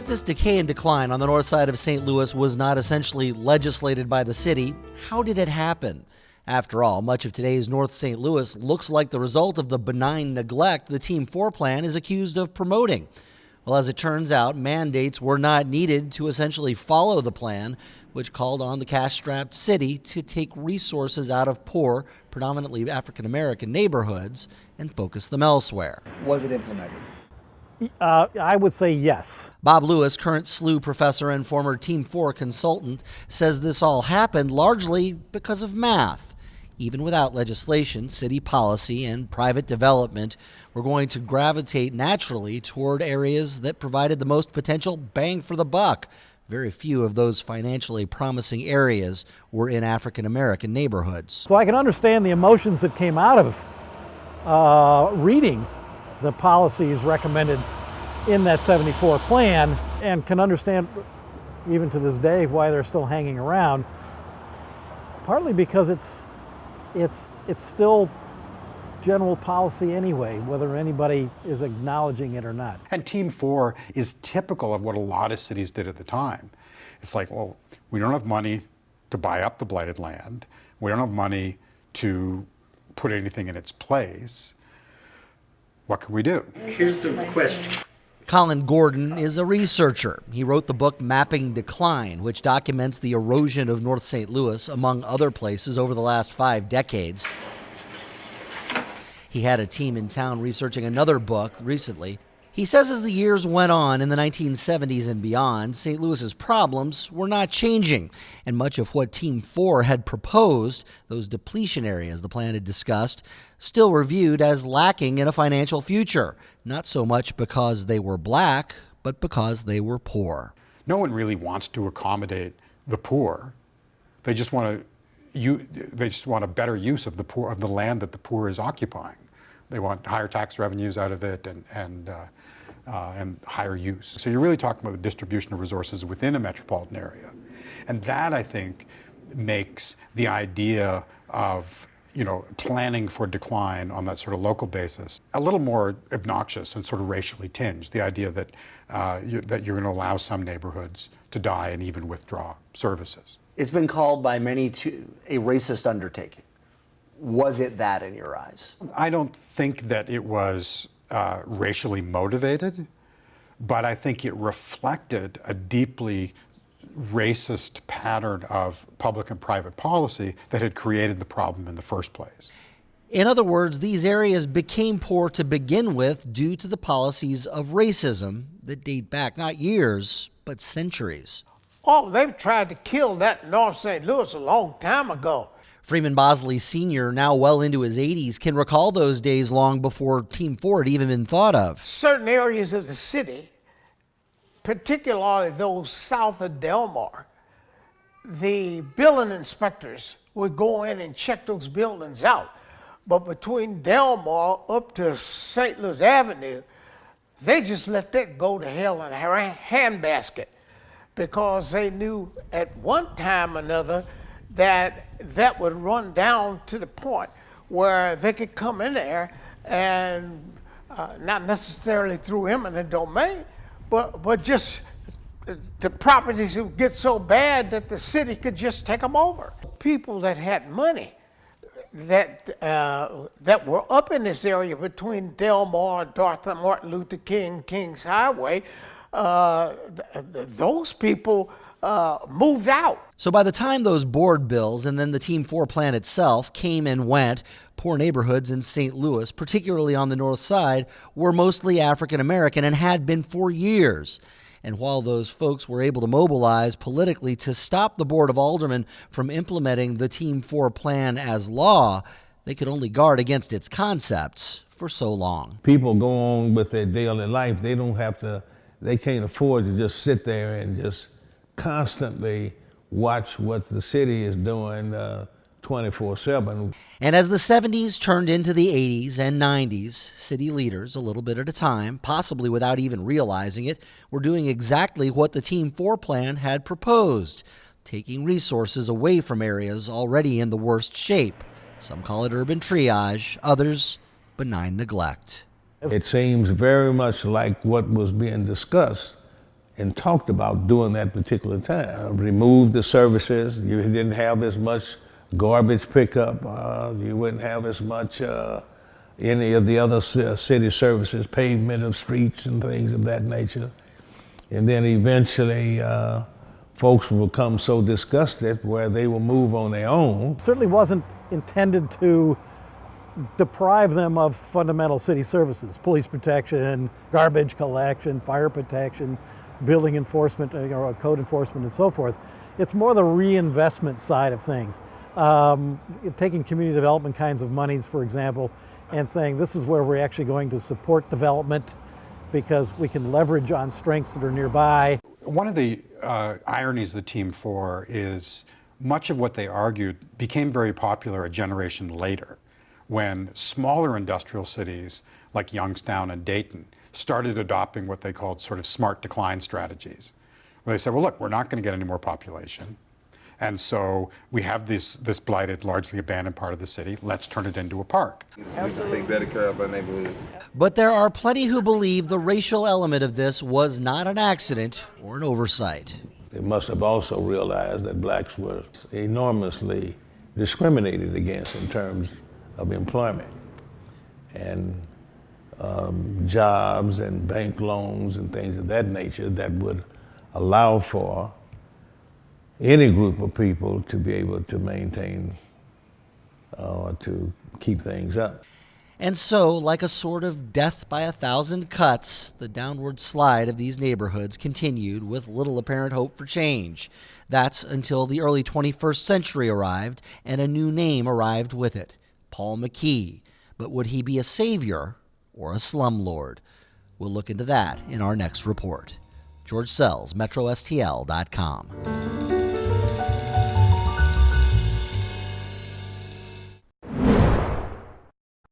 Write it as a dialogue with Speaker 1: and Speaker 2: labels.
Speaker 1: If this decay and decline on the north side of St. Louis was not essentially legislated by the city, how did it happen? After all, much of today's North St. Louis looks like the result of the benign neglect the Team 4 plan is accused of promoting. Well, as it turns out, mandates were not needed to essentially follow the plan, which called on the cash-strapped city to take resources out of poor, predominantly African-American neighborhoods and focus them elsewhere.
Speaker 2: Was it implemented?
Speaker 3: I would say yes.
Speaker 1: Bob Lewis, current SLU professor and former Team 4 consultant, says this all happened largely because of math. Even without legislation, city policy and private development were going to gravitate naturally toward areas that provided the most potential bang for the buck. Very few of those financially promising areas were in African-American neighborhoods.
Speaker 3: So I can understand the emotions that came out of reading the policies recommended in that 74 plan, and can understand even to this day why they're still hanging around, partly because it's still general policy anyway, whether anybody is acknowledging it or not.
Speaker 4: And Team 4 is typical of what a lot of cities did at the time. It's like, well, we don't have money to buy up the blighted land. We don't have money to put anything in its place. What can we do?
Speaker 5: Here's the question.
Speaker 1: Colin Gordon is a researcher. He wrote the book Mapping Decline, which documents the erosion of North St. Louis, among other places, over the last 5 decades. He had a team in town researching another book recently. He says as the years went on in the 1970s and beyond, St. Louis's problems were not changing, and much of what Team 4 had proposed, those depletion areas the plan had discussed, still were viewed as lacking in a financial future, not so much because they were black, but because they were poor.
Speaker 4: No one really wants to accommodate the poor. They just want a better use of the land that the poor is occupying. They want higher tax revenues out of it and higher use. So you're really talking about the distribution of resources within a metropolitan area. And that, I think, makes the idea of planning for decline on that sort of local basis a little more obnoxious and sort of racially tinged. The idea that you're going to allow some neighborhoods to die and even withdraw services.
Speaker 2: It's been called by many a racist undertaking. Was it that in your eyes?
Speaker 4: I don't think that it was racially motivated, but I think it reflected a deeply racist pattern of public and private policy that had created the problem in the first place.
Speaker 1: In other words, these areas became poor to begin with due to the policies of racism that date back not years, but centuries.
Speaker 5: Oh, they've tried to kill that North St. Louis a long time ago.
Speaker 1: Freeman Bosley Sr., now well into his 80s, can recall those days long before Team 4 had even been thought of.
Speaker 5: Certain areas of the city, particularly those south of Delmar, the building inspectors would go in and check those buildings out. But between Delmar up to St. Louis Avenue, they just let that go to hell in a handbasket, because they knew at one time or another that would run down to the point where they could come in there and not necessarily through eminent domain, but just the properties would get so bad that the city could just take them over. People that had money that were up in this area between Delmar, Dr. Martin Luther King, King's Highway, those people moved out.
Speaker 1: So by the time those board bills and then the Team 4 plan itself came and went, poor neighborhoods in St. Louis, particularly on the north side, were mostly African American and had been for years. And while those folks were able to mobilize politically to stop the Board of Aldermen from implementing the Team 4 plan as law, they could only guard against its concepts for so long.
Speaker 6: People go on with their daily life. They can't afford to just sit there and just constantly watch what the city is doing 24/7.
Speaker 1: And as the 70s turned into the 80s and 90s, city leaders, a little bit at a time, possibly without even realizing it, were doing exactly what the Team 4 plan had proposed, taking resources away from areas already in the worst shape. Some call it urban triage, others benign neglect.
Speaker 6: It seems very much like what was being discussed and talked about during that particular time. Remove the services. You didn't have as much garbage pickup. You wouldn't have as much any of the other city services, pavement of streets and things of that nature. And then eventually folks will become so disgusted where they will move on their own.
Speaker 3: Certainly wasn't intended to deprive them of fundamental city services, police protection, garbage collection, fire protection, building enforcement, code enforcement, and so forth. It's more the reinvestment side of things. Taking community development kinds of monies, for example, and saying this is where we're actually going to support development because we can leverage on strengths that are nearby.
Speaker 4: One of the ironies of the Team 4 is much of what they argued became very popular a generation later, when smaller industrial cities like Youngstown and Dayton started adopting what they called sort of smart decline strategies, where they said, well, look, we're not going to get any more population. And so we have this blighted, largely abandoned part of the city. Let's turn it into a park.
Speaker 7: We should take better care of our neighborhoods.
Speaker 1: But there are plenty who believe the racial element of this was not an accident or an oversight.
Speaker 6: They must have also realized that blacks were enormously discriminated against in terms of employment and jobs and bank loans and things of that nature that would allow for any group of people to be able to maintain or to keep things up.
Speaker 1: And so, like a sort of death by 1,000 cuts, the downward slide of these neighborhoods continued with little apparent hope for change. That's until the early 21st century arrived and a new name arrived with it, Paul McKee. But would he be a savior or a slumlord? We'll look into that in our next report. George Sells, MetroSTL.com.